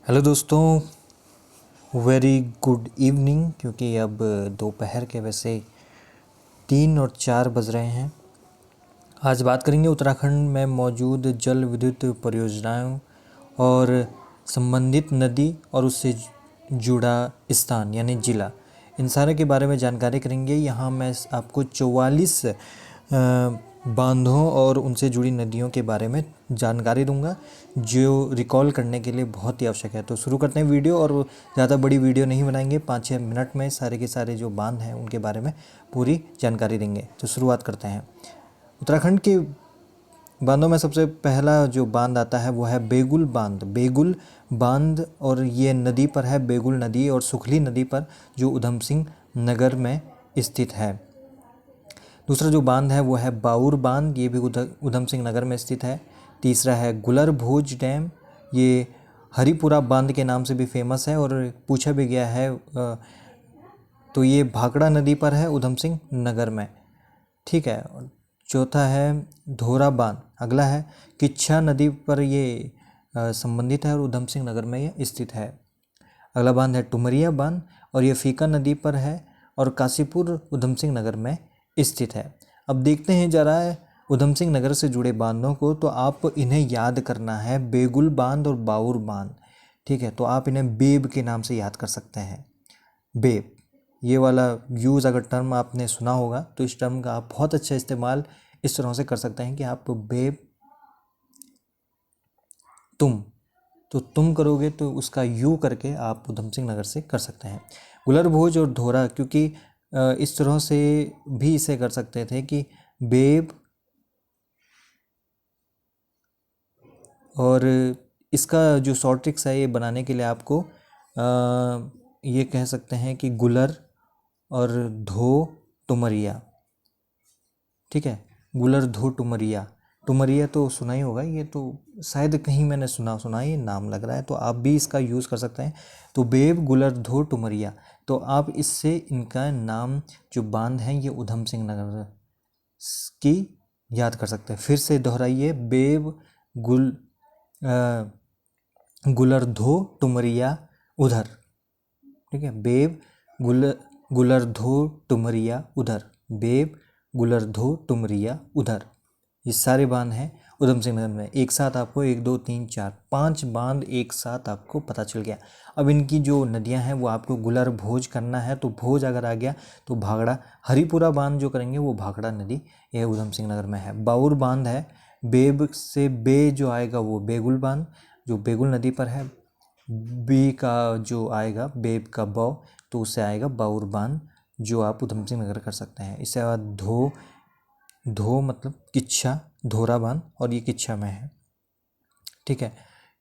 Hello दोस्तों, very good evening. क्योंकि अब दोपहर के वैसे 3 और 4 बज रहे हैं। आज बात करेंगे उत्तराखंड में मौजूद जल विद्युत परियोजनाओं और संबंधित नदी और उससे जुड़ा स्थान यानी ज़िला, इन सारे के बारे में जानकारी करेंगे। यहाँ मैं आपको 44 बांधों और उनसे जुड़ी नदियों के बारे में जानकारी दूंगा, जो रिकॉल करने के लिए बहुत ही आवश्यक है। तो शुरू करते हैं वीडियो, और ज़्यादा बड़ी वीडियो नहीं बनाएंगे, 5-6 मिनट में सारे के सारे जो बांध हैं उनके बारे में पूरी जानकारी देंगे। तो शुरुआत करते हैं। उत्तराखंड के बांधों में सबसे पहला जो बांध आता है वो है बेगुल बांध। बेगुल बांध, और ये नदी पर है, बेगुल नदी और सुखली नदी पर, जो ऊधम सिंह नगर में स्थित है। दूसरा जो बांध है वो है बाउर बांध, ये भी ऊधम सिंह नगर में स्थित है। तीसरा है गुलर भोज डैम, ये हरिपुरा बांध के नाम से भी फेमस है और पूछा भी गया है। तो ये भाखड़ा नदी पर है ऊधम सिंह नगर में, ठीक है। चौथा है धोरा बांध। अगला है किच्छा नदी पर, ये संबंधित है और ऊधम सिंह नगर में ये स्थित है। अगला बांध है टुमरिया बांध, और ये फीका नदी पर है और काशीपुर ऊधम सिंह नगर में स्थित है। अब देखते हैं जरा ऊधम सिंह नगर से जुड़े बांधों को। तो आप इन्हें याद करना है, बेगुल बांध और बाउर बांध, ठीक है। तो आप इन्हें बेब के नाम से याद कर सकते हैं। बेब, ये वाला यूज़ अगर टर्म आपने सुना होगा तो इस टर्म का आप बहुत अच्छा इस्तेमाल इस तरह से कर सकते हैं कि आप बेब तुम, तो तुम करोगे तो उसका यू करके आप ऊधम सिंह नगर से कर सकते हैं। गुलर भोज और धोरा, क्योंकि इस तरह से भी इसे कर सकते थे कि बेब, और इसका जो शॉर्ट ट्रिक्स है ये बनाने के लिए आपको ये कह सकते हैं कि गुलर और धो टुमरिया, ठीक है। गुलर धो टुमरिया, टुमरिया तो सुना ही होगा, ये तो शायद कहीं मैंने सुना ये नाम लग रहा है, तो आप भी इसका यूज़ कर सकते हैं। तो बेब गुलर धो टुमरिया, तो आप इससे इनका नाम जो बांध है ये ऊधम सिंह नगर की याद कर सकते हैं। फिर से दोहराइए, बेब गुलर धो टुमरिया उधर, ठीक है। बेब गुलर धो टुमरिया उधर, बेब गुलर धो टुमरिया उधर, ये सारे बांध हैं ऊधम सिंह नगर में। एक साथ आपको 1 2 3 4 5 बांध एक साथ आपको पता चल गया। अब इनकी जो नदियां हैं वो आपको गुलर भोज करना है, तो भोज अगर आ गया तो भाखड़ा, हरिपुरा बांध जो करेंगे वो भाखड़ा नदी, यह ऊधम सिंह नगर में है। बाउर बांध है, बेब से बे जो आएगा वो बेगुल बांध, जो बेगुल नदी पर है। बी का जो आएगा बेब का बौ, तो उससे आएगा बाउर बांध, जो आप ऊधम सिंह नगर कर सकते हैं। इसके बाद धो मतलब किच्छा, धोरा बांध, और ये किच्छा में है, ठीक है।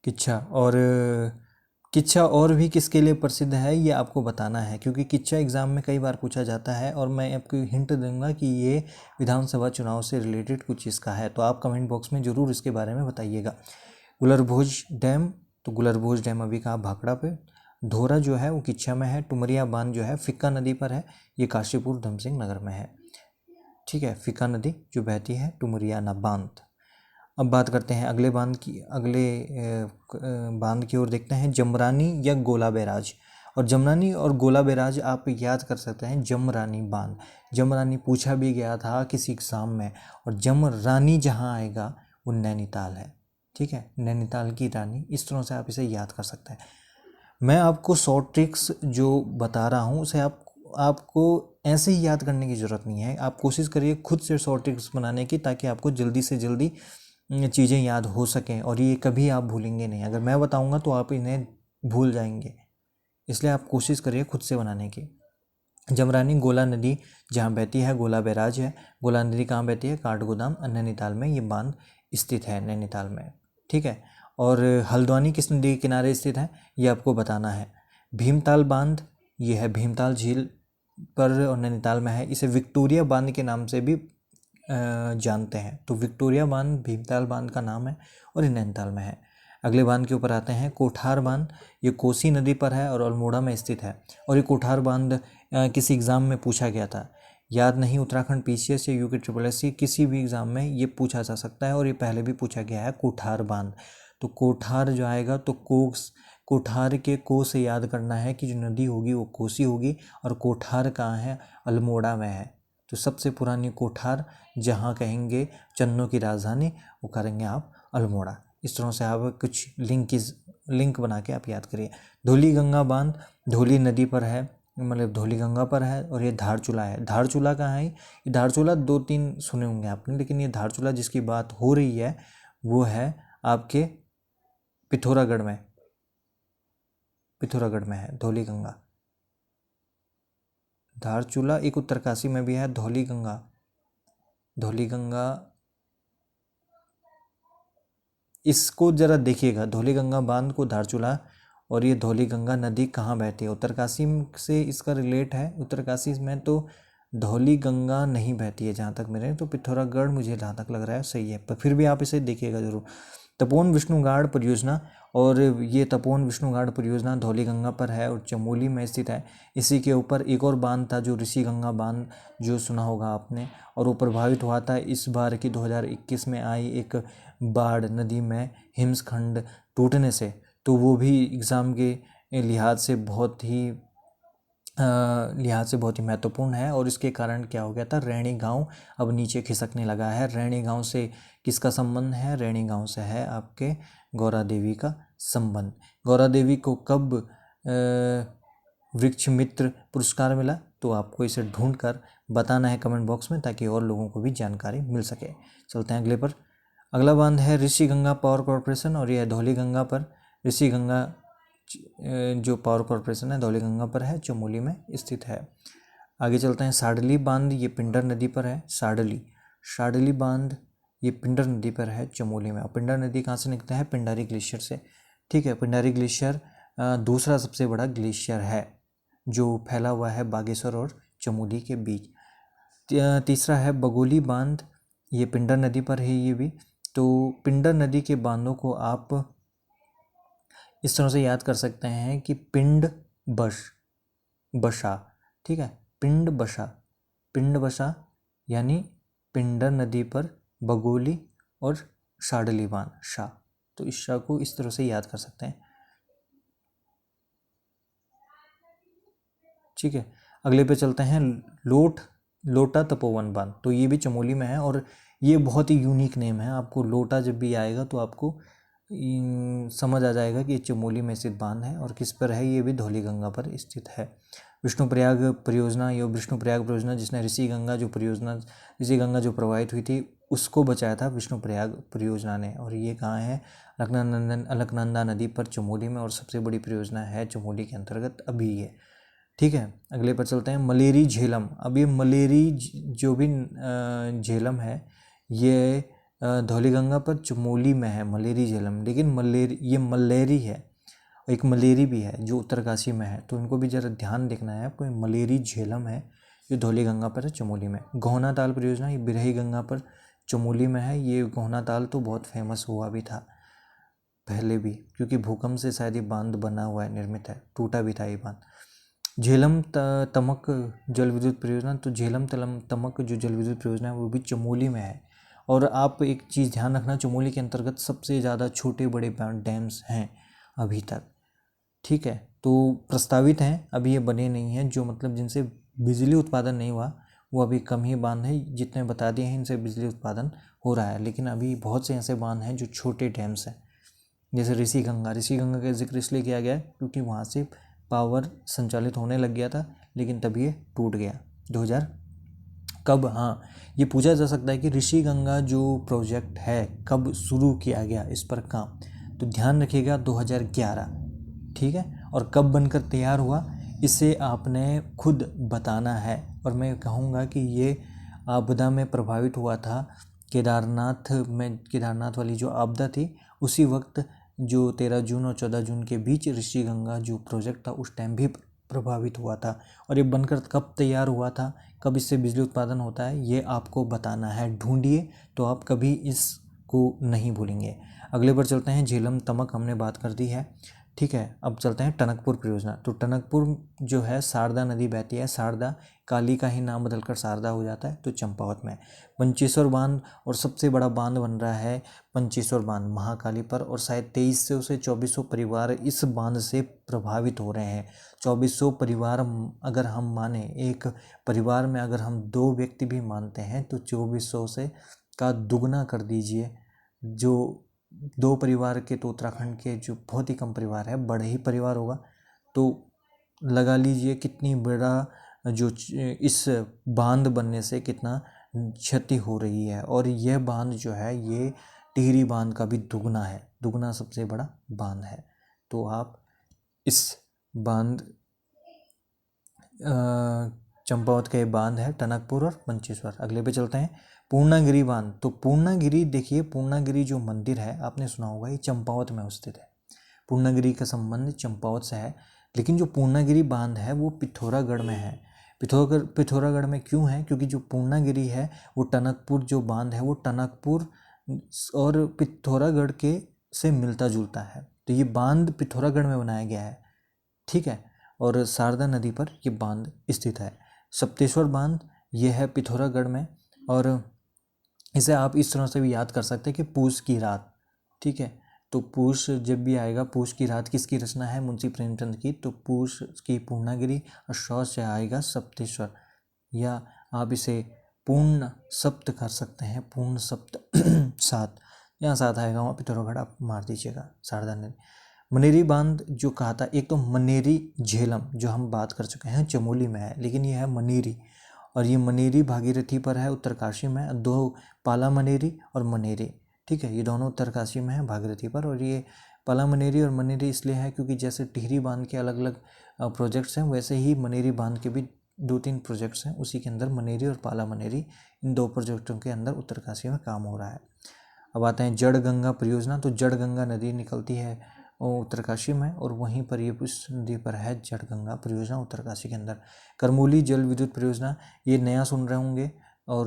किच्छा, और किच्छा और भी किसके लिए प्रसिद्ध है ये आपको बताना है, क्योंकि किच्छा एग्ज़ाम में कई बार पूछा जाता है, और मैं आपको हिंट दूंगा कि ये विधानसभा चुनाव से रिलेटेड कुछ इसका है। तो आप कमेंट बॉक्स में ज़रूर इसके बारे में बताइएगा। गुलर भोज डैम, तो गुलर भोज डैम अभी कहा भाखड़ा पे। धोरा जो है वो किच्छा में है। टुमरिया बांध जो है फिक्का नदी पर है, ये काशीपुर ऊधम सिंह नगर में है, ठीक है। फिक्का नदी जो बहती है टुमरियाना बांध। अब बात करते हैं अगले बांध की, अगले बांध की ओर देखते हैं, जमरानी या गोला बैराज। और जमरानी और गोला बैराज आप याद कर सकते हैं जमरानी बांध। जमरानी पूछा भी गया था किसी एग्जाम में, और जमरानी जहाँ आएगा वो नैनीताल है, ठीक है, नैनीताल की रानी। इस तरह से आप इसे याद कर सकते हैं। मैं आपको शॉर्ट ट्रिक्स जो बता रहा हूँ उसे आपको ऐसे ही याद करने की ज़रूरत नहीं है। आप कोशिश करिए खुद से शॉर्ट ट्रिक्स बनाने की, ताकि आपको जल्दी से जल्दी चीज़ें याद हो सकें, और ये कभी आप भूलेंगे नहीं। अगर मैं बताऊंगा तो आप इन्हें भूल जाएंगे, इसलिए आप कोशिश करिए खुद से बनाने की। जमरानी गोला नदी जहाँ बहती है, गोला बैराज है। गोला नदी कहाँ बहती है? काठगोदाम नैनीताल में ये बांध स्थित है, नैनीताल में, ठीक है। और हल्द्वानी किस नदी के किनारे स्थित है ये आपको बताना है। भीमताल बांध, ये है भीमताल झील पर और नैनीताल में है। इसे विक्टोरिया बांध के नाम से भी जानते हैं। तो विक्टोरिया बांध भीमताल बांध का नाम है और ये नैनीताल में है। अगले बांध के ऊपर आते हैं, कोठार बांध। ये कोसी नदी पर है और अल्मोड़ा में स्थित है। और ये कोठार बांध किसी एग्ज़ाम में पूछा गया था, याद नहीं, उत्तराखंड पीसीएस या यूके SSS किसी भी एग्ज़ाम में ये पूछा जा सकता है, और ये पहले भी पूछा गया है, कोठार बांध। तो कोठार जो आएगा तो कोठार के को से याद करना है कि जो नदी होगी वो कोसी होगी, और कोठार कहाँ है, अल्मोड़ा में है। तो सबसे पुरानी कोठार जहाँ कहेंगे चन्नों की राजधानी, वो करेंगे आप अल्मोड़ा। इस तरह से आप कुछ लिंक बना के आप याद करिए। धौली गंगा बांध धौली नदी पर है, मतलब धौली गंगा पर है, और ये धारचूला है। धारचूला कहाँ है, ये धारचूला 2-3 सुने होंगे आपने, लेकिन ये धारचूला जिसकी बात हो रही है वो है आपके पिथौरागढ़ में है धौली गंगा। धारचूला एक उत्तरकाशी में भी है। धौली गंगा इसको जरा देखिएगा, धौली गंगा बांध को धारचूला, और ये धौली गंगा नदी कहाँ बहती है, उत्तरकाशी से इसका रिलेट है। उत्तरकाशी में तो धौली गंगा नहीं बहती है जहाँ तक मेरे, तो पिथौरागढ़ मुझे जहाँ तक लग रहा है सही है, पर फिर भी आप इसे देखिएगा जरूर। तपोवन विष्णुगाड़ परियोजना, और ये तपोवन विष्णुगाड़ परियोजना धौली गंगा पर है और चमोली में स्थित है। इसी के ऊपर एक और बांध था जो ऋषि गंगा बांध, जो सुना होगा आपने, और वो प्रभावित हुआ था इस बार की 2021 में आई एक बाढ़, नदी में हिमस्खंड टूटने से। तो वो भी एग्ज़ाम के लिहाज से बहुत ही महत्वपूर्ण है। और इसके कारण क्या हो गया था, रैणी गांव अब नीचे खिसकने लगा है। रैणी गांव से किसका संबंध है, रैणी गांव से है आपके गौरा देवी का संबंध। गौरा देवी को कब वृक्ष मित्र पुरस्कार मिला, तो आपको इसे ढूंढकर बताना है कमेंट बॉक्स में, ताकि और लोगों को भी जानकारी मिल सके। चलते हैं अगले पर। अगला बांध है ऋषि गंगा पावर कॉरपोरेशन, और यह धौली गंगा पर, ऋषि गंगा जो पावर कॉरपोरेशन है धौली गंगा पर है, चमोली में स्थित है। आगे चलते हैं। साडली बांध, ये पिंडर नदी पर है। साडली बांध ये पिंडर नदी पर है, चमोली में। और पिंडर नदी कहाँ से निकलता है, पिंडारी ग्लेशियर से। ठीक है, पिंडारी ग्लेशियर दूसरा सबसे बड़ा ग्लेशियर है जो फैला हुआ है बागेश्वर और चमोली के बीच। तीसरा है बगोली बांध, ये पिंडर नदी पर है ये भी। तो पिंडर नदी के बांधों को आप इस तरह से याद कर सकते हैं कि पिंड बशा, ठीक है, पिंड बशा यानी पिंडर नदी पर बगोली और साडली बांध, शाह। तो इस शाह को इस तरह से याद कर सकते हैं। ठीक है, अगले पे चलते हैं। लोटा तपोवन बांध, तो ये भी चमोली में है, और ये बहुत ही यूनिक नेम है। आपको लोटा जब भी आएगा तो आपको समझ आ जाएगा कि ये चमोली में स्थित बांध है। और किस पर है, ये भी धौली गंगा पर स्थित है। विष्णुप्रयाग परियोजना, ये विष्णुप्रयाग परियोजना जिसने ऋषि गंगा जो प्रवाहित हुई थी उसको बचाया था विष्णुप्रयाग परियोजना ने। और ये कहाँ है, अलकनंदा नदी पर चमोली में, और सबसे बड़ी परियोजना है चमोली के अंतर्गत अभी ये। ठीक है, अगले पर चलते हैं। मलेरी झेलम, अब ये मलेरी जो भी झेलम है ये धौली गंगा पर चमोली में है, मलेरी झेलम। लेकिन मल्लेरी है, एक मलेरी भी है जो उत्तरकाशी में है, तो इनको भी जरा ध्यान देखना है आपको। मलेरी झेलम है ये धौली गंगा पर है, चमोली में। गोहना ताल परियोजना ये बिरही गंगा पर चमोली में है। ये गोहना ताल तो बहुत फेमस हुआ भी था पहले भी, क्योंकि भूकंप से शायद ये बांध बना हुआ है, निर्मित है, टूटा भी था ये बांध। झेलम तमक जल विद्युत परियोजना, तो झेलम तमक जो जल विद्युत परियोजना है वो भी चमोली में है। और आप एक चीज़ ध्यान रखना, चमोली के अंतर्गत सबसे ज़्यादा छोटे बड़े डैम्स हैं अभी तक। ठीक है, तो प्रस्तावित हैं, अभी ये बने नहीं हैं, जो मतलब जिनसे बिजली उत्पादन नहीं हुआ वो अभी कम ही बांध है। जितने बता दिए हैं इनसे बिजली उत्पादन हो रहा है, लेकिन अभी बहुत से ऐसे बांध हैं जो छोटे डैम्स हैं, जैसे ऋषि गंगा का जिक्र इसलिए किया गया क्योंकि वहाँ से पावर संचालित होने लग गया था, लेकिन तब ये टूट गया 2000 कब। हाँ, ये पूछा जा सकता है कि ऋषि गंगा जो प्रोजेक्ट है कब शुरू किया गया इस पर काम, तो ध्यान रखिएगा 2011। ठीक है, और कब बनकर तैयार हुआ इसे आपने खुद बताना है। और मैं कहूँगा कि ये आपदा में प्रभावित हुआ था केदारनाथ वाली जो आपदा थी उसी वक्त, जो 13 जून और 14 जून के बीच ऋषि गंगा जो प्रोजेक्ट था उस टाइम भी प्रभावित हुआ था। और ये बनकर कब तैयार हुआ था, कब इससे बिजली उत्पादन होता है, ये आपको बताना है। ढूंढिए तो आप कभी इसको नहीं भूलेंगे। अगले पर चलते हैं। झेलम तमक हमने बात कर दी है। ठीक है। अब चलते हैं टनकपुर परियोजना। तो टनकपुर जो है शारदा नदी बहती है, शारदा काली का ही नाम बदलकर शारदा हो जाता है, तो चंपावत में। पंचेश्वर बांध, और सबसे बड़ा बांध बन रहा है पंचेश्वर बांध महाकाली पर, और शायद 2300 से 2400 परिवार इस बांध से प्रभावित हो रहे हैं। 2400 परिवार अगर हम माने, एक परिवार में अगर हम 2 व्यक्ति भी मानते हैं तो 2400 से का दुगना कर दीजिए। जो 2 परिवार के तो उत्तराखंड के जो बहुत ही कम परिवार है, बड़े ही परिवार होगा, तो लगा लीजिए कितनी बड़ा जो इस बांध बनने से कितना क्षति हो रही है। और यह बांध जो है ये टिहरी बांध का भी दुगना है, दुगना सबसे बड़ा बांध है। तो आप इस बांध चंपावत का ये बांध है, टनकपुर और पंचेश्वर। अगले पे चलते हैं, पूर्णागिरि बांध। तो पूर्णागिरि देखिए, पूर्णागिरि जो मंदिर है आपने सुना होगा, ये चंपावत में स्थित है। पूर्णागिरि का संबंध चंपावत से है, लेकिन जो पूर्णागिरि बांध है वो पिथौरागढ़ में है। पिथौरागढ़ में क्यों है? क्योंकि जो पूर्णागिरि है वो टनकपुर जो बांध है वो टनकपुर और पिथौरागढ़ के से मिलता जुलता है। तो ये बांध पिथौरागढ़ में बनाया गया है, ठीक है। और शारदा नदी पर ये बांध स्थित है। सप्तेश्वर बांध ये है पिथौरागढ़ में, और इसे आप इस तरह से भी याद कर सकते हैं कि पूस की रात, ठीक है। तो पूस जब भी आएगा, पूस की रात किसकी रचना है? मुंशी प्रेमचंद की। तो पूस की पूर्णागिरि और शौ से आएगा सप्तेश्वर, या आप इसे पूर्ण सप्त कर सकते हैं, पूर्ण सप्त 7, यहाँ 7 आएगा वहाँ पिथौरागढ़ आप मार दीजिएगा। शारदा नदी। मनेरी बांध जो कहा था, एक तो मनेरी झेलम जो हम बात कर चुके हैं चमोली में है, लेकिन ये है मनेरी, और ये मनेरी भागीरथी पर है, उत्तरकाशी में। 2 पाला मनेरी और मनेरी, ठीक है, ये दोनों उत्तरकाशी में है भागीरथी पर। और ये पाला मनेरी और मनेरी इसलिए है क्योंकि जैसे टिहरी बांध के अलग अलग प्रोजेक्ट्स हैं, वैसे ही मनेरी बांध के भी 2-3 प्रोजेक्ट्स हैं, उसी के अंदर मनेरी और पाला मनेरी, इन 2 प्रोजेक्टों के अंदर उत्तरकाशी में काम हो रहा है। अब आते हैं जड़ गंगा परियोजना। तो जड़ गंगा नदी निकलती है उत्तरकाशी में, और वहीं पर ये उस नदी पर है जड़ गंगा परियोजना उत्तरकाशी के अंदर। करमोली जल विद्युत परियोजना, ये नया सुन रहे होंगे, और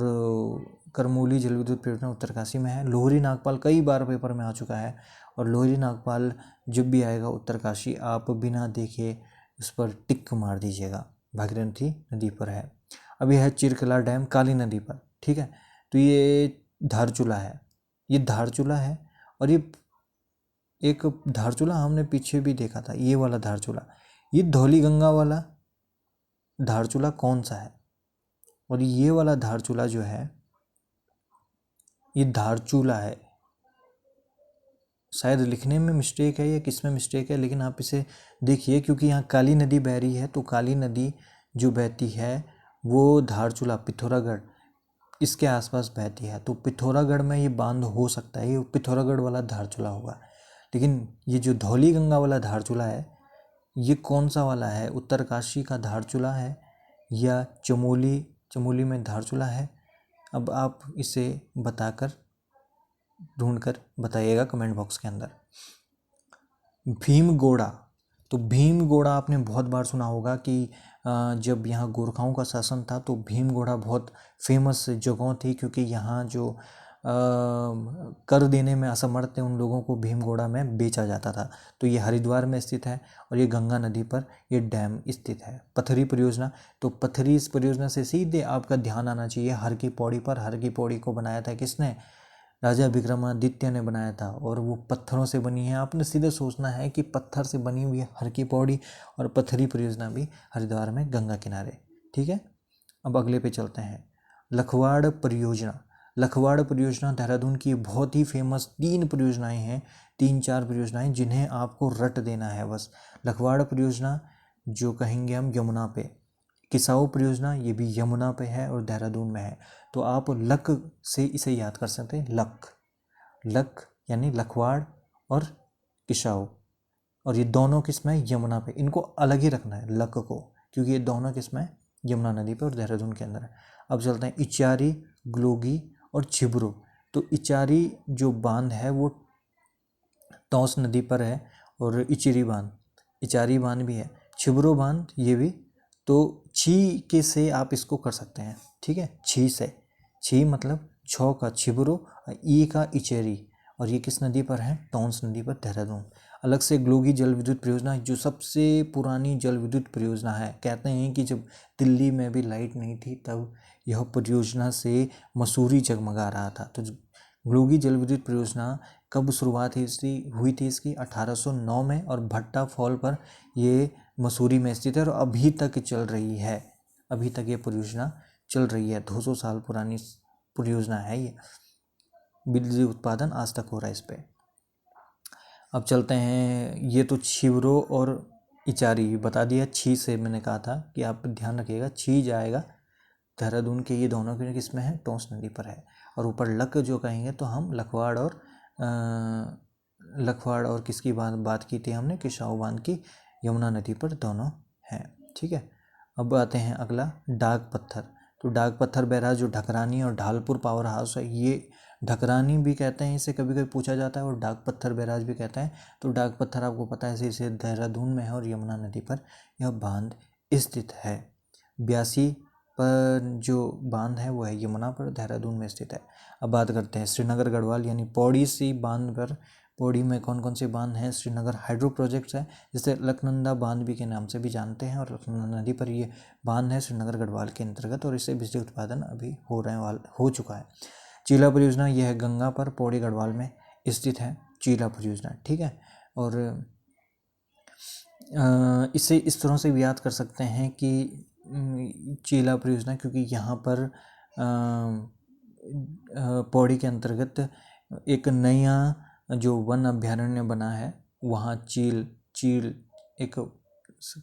करमोली जल विद्युत परियोजना उत्तरकाशी में है। लोहरी नागपाल कई बार पेपर में आ चुका है, और लोहरी नागपाल जब भी आएगा उत्तरकाशी, आप बिना देखे उस पर टिक मार दीजिएगा, भागीरथी नदी पर है। अभी है चिरकला डैम काली नदी पर, ठीक है। तो ये धारचूला है, ये धारचूला है, और ये एक धारचूला हमने पीछे भी देखा था, ये वाला धारचूला। ये धौली गंगा वाला धारचूला कौन सा है? और ये वाला धारचूला जो है ये धारचूला है, शायद लिखने में मिस्टेक है या किस में मिस्टेक है, लेकिन आप इसे देखिए, क्योंकि यहाँ काली नदी बह रही है, तो काली नदी जो बहती है वो धारचूला पिथौरागढ़ इसके आसपास बहती है। तो पिथौरागढ़ में ये बांध हो सकता है, ये पिथौरागढ़ वाला धारचूला होगा। लेकिन ये जो धौली गंगा वाला धारचूला है, ये कौन सा वाला है? उत्तरकाशी का धारचूला है या चमोली में धारचूला है? अब आप इसे बताकर ढूंढकर बताइएगा कमेंट बॉक्स के अंदर। भीमगोड़ा। तो भीमगोड़ा आपने बहुत बार सुना होगा कि जब यहाँ गोरखाओं का शासन था तो भीमगोड़ा बहुत फेमस जगह थी, क्योंकि यहाँ जो कर देने में असमर्थ थे उन लोगों को भीमगोड़ा में बेचा जाता था। तो ये हरिद्वार में स्थित है, और ये गंगा नदी पर ये डैम स्थित है। पथरी परियोजना। तो पथरी इस परियोजना से सीधे आपका ध्यान आना चाहिए हर की पौड़ी पर। हर की पौड़ी को बनाया था किसने? राजा विक्रमादित्य ने बनाया था, और वो पत्थरों से बनी है। आपने सीधे सोचना है कि पत्थर से बनी हुई है हर की पौड़ी, और पथरी परियोजना भी हरिद्वार में गंगा किनारे, ठीक है। अब अगले पे चलते हैं, लखवाड़ परियोजना। लखवाड़ परियोजना देहरादून की बहुत ही फेमस 3 परियोजनाएं हैं, 3-4 परियोजनाएं जिन्हें आपको रट देना है बस। लखवाड़ परियोजना जो कहेंगे हम यमुना पे, किसाऊ परियोजना ये भी यमुना पे है और देहरादून में है। तो आप लक से इसे याद कर सकते हैं, लक यानी लखवाड़ और किसाऊ, और ये दोनों किस्में यमुना पे, इनको अलग ही रखना है लक को, क्योंकि ये दोनों किस्में यमुना नदी पे और देहरादून के अंदर है। अब चलते हैं इचारी, ग्लोगी और छिबरू। तो इचारी जो बांध है वो तौस नदी पर है, और इचारी बांध भी है। छिबरू बांध ये भी, तो छी के से आप इसको कर सकते हैं, ठीक है। छी से, छी मतलब छौ का छिबरू, ई का इचेरी, और ये किस नदी पर है? टोंस नदी पर, देहरादून। अलग से ग्लोगी जल विद्युत परियोजना जो सबसे पुरानी जल विद्युत परियोजना है। कहते हैं कि जब दिल्ली में भी लाइट नहीं थी तब यह परियोजना से मसूरी जगमगा रहा था। तो ग्लोगी जल विद्युत परियोजना कब शुरुआत हुई थी इसकी? 1809 में, और भट्टा फॉल पर ये मसूरी में स्थित है और अभी तक चल रही है। अभी तक ये परियोजना चल रही है। 200 साल पुरानी परियोजना है ये। बिजली उत्पादन आज तक हो रहा है इस पे। अब चलते हैं, ये तो छिबरो और इचारी बता दिया। छी से मैंने कहा था कि आप ध्यान रखिएगा, छी जाएगा देहरादून के, ये दोनों के किस में है? टोंस नदी पर है। और ऊपर लक जो कहेंगे तो हम लखवाड़ और किसकी बात की थी हमने? किसाऊ बांध की, यमुना नदी पर दोनों हैं। ठीक है, अब आते हैं अगला, डाक पत्थर। तो डाक पत्थर बैराज जो ढकरानी और ढालपुर पावर हाउस है, ये ढकरानी भी कहते हैं इसे, कभी कभी पूछा जाता है, और डाक पत्थर बैराज भी कहते हैं। तो डाक पत्थर आपको पता है इसे देहरादून में है और यमुना नदी पर यह बांध स्थित है। 82 पर जो बांध है वो है यमुना पर, देहरादून में स्थित है। अब बात करते हैं श्रीनगर गढ़वाल यानी पौड़ी सी बांध पर। पौड़ी में कौन कौन से बांध हैं? श्रीनगर हाइड्रो प्रोजेक्ट्स है, जिसे अलकनंदा बांध भी के नाम से भी जानते हैं, और अलकनंदा नदी पर ये बांध है श्रीनगर गढ़वाल के अंतर्गत, और इससे बिजली उत्पादन अभी हो चुका है। चीला परियोजना यह है गंगा पर, पौड़ी गढ़वाल में स्थित है चीला परियोजना। ठीक है, और इसे इस तरह से भी याद कर सकते हैं कि चीला परियोजना, क्योंकि यहाँ पर पौड़ी के अंतर्गत एक नया जो वन अभ्यारण्य बना है, वहाँ चील एक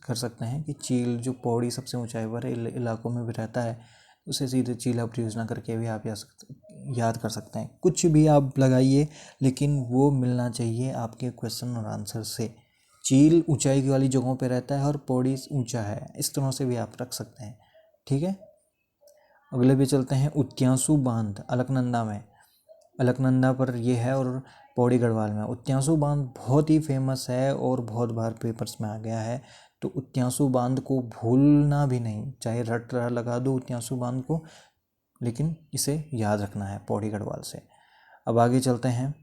कर सकते हैं कि चील जो पौड़ी सबसे ऊंचाई पर इलाकों में भी रहता है, उसे सीधे चीला परियोजना करके भी आप याद कर सकते हैं। कुछ भी आप लगाइए, लेकिन वो मिलना चाहिए आपके क्वेश्चन और आंसर से। चील ऊंचाई वाली जगहों पे रहता है और पौड़ी ऊंचा है, इस तरह से भी आप रख सकते हैं। ठीक है, अगले पे चलते हैं। उत्यांशु बांध अलकनंदा में, अलकनंदा पर ये है, और पौड़ी गढ़वाल में। उत्यांशु बांध बहुत ही फेमस है और बहुत बार पेपर्स में आ गया है। तो उत्यांशु बांध को भूलना भी नहीं, चाहे रट लगा दो उत्यांशु बांध को, लेकिन इसे याद रखना है पौड़ी गढ़वाल से। अब आगे चलते हैं,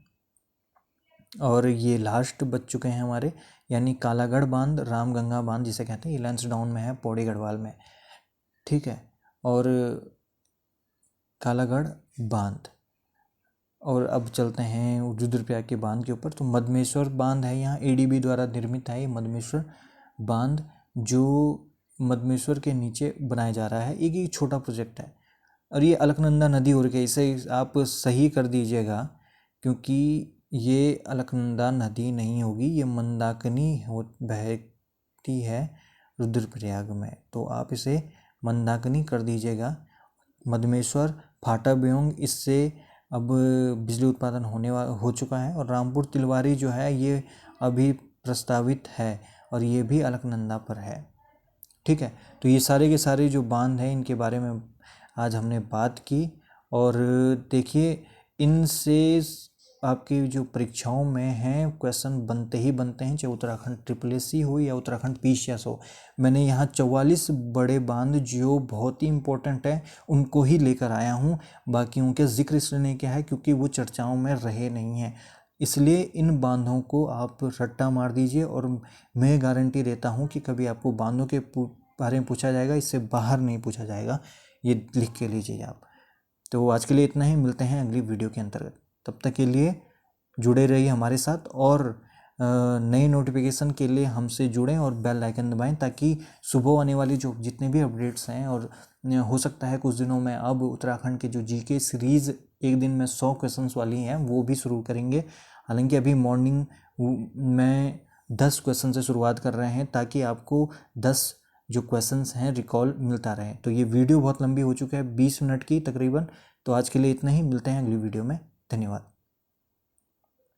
और ये लास्ट बच चुके हैं हमारे, यानी कालागढ़ बांध, रामगंगा बांध जिसे कहते हैं, ये लैंसडाउन में है पौड़ी गढ़वाल में। ठीक है, और कालागढ़ बांध। और अब चलते हैं रुद्रप्रयाग के बांध के ऊपर। तो मदमेश्वर बांध है, यहाँ एडीबी द्वारा निर्मित है ये मदमेश्वर बांध, जो मदमेश्वर के नीचे बनाया जा रहा है। एक छोटा प्रोजेक्ट है, और ये अलकनंदा नदी हो रही है, इसे आप सही कर दीजिएगा, क्योंकि ये अलकनंदा नदी नहीं होगी, ये मंदाकिनी बहती है रुद्रप्रयाग में, तो आप इसे मंदाकिनी कर दीजिएगा। मदमेश्वर फाटा ब्योंग, इससे अब बिजली उत्पादन हो चुका है। और रामपुर तिलवारी जो है ये अभी प्रस्तावित है, और ये भी अलकनंदा पर है। ठीक है, तो ये सारे के सारे जो बांध हैं इनके बारे में आज हमने बात की। और देखिए, इनसे आपकी जो परीक्षाओं में हैं क्वेश्चन बनते ही बनते हैं, चाहे उत्तराखंड SSC हो या उत्तराखंड PCS हो। मैंने यहाँ 44 बड़े बांध जो बहुत ही इम्पोर्टेंट है उनको ही लेकर आया हूँ। बाकियों के जिक्र इसलिए नहीं किया है क्योंकि वो चर्चाओं में रहे नहीं हैं, इसलिए इन बांधों को आप रट्टा मार दीजिए, और मैं गारंटी देता हूँ कि कभी आपको बांधों के बारे में पूछा जाएगा, इससे बाहर नहीं पूछा जाएगा, ये लिख के लीजिए आप। तो आज के लिए इतना ही, मिलते हैं अगली वीडियो के अंतर्गत। तब तक के लिए जुड़े रहिए हमारे साथ, और नई नोटिफिकेशन के लिए हमसे जुड़ें और बेल आइकन दबाएं, ताकि सुबह आने वाली जो जितने भी अपडेट्स हैं, और हो सकता है कुछ दिनों में अब उत्तराखंड के जो GK सीरीज़ एक दिन में 100 क्वेश्चंस वाली हैं वो भी शुरू करेंगे। हालांकि अभी मॉर्निंग में 10 क्वेश्चन से शुरुआत कर रहे हैं, ताकि आपको 10 जो क्वेश्चंस हैं रिकॉल मिलता रहे। तो ये वीडियो बहुत लंबी हो चुका है, 20 मिनट की तकरीबन। तो आज के लिए इतना ही, मिलते हैं अगली वीडियो में। धन्यवाद।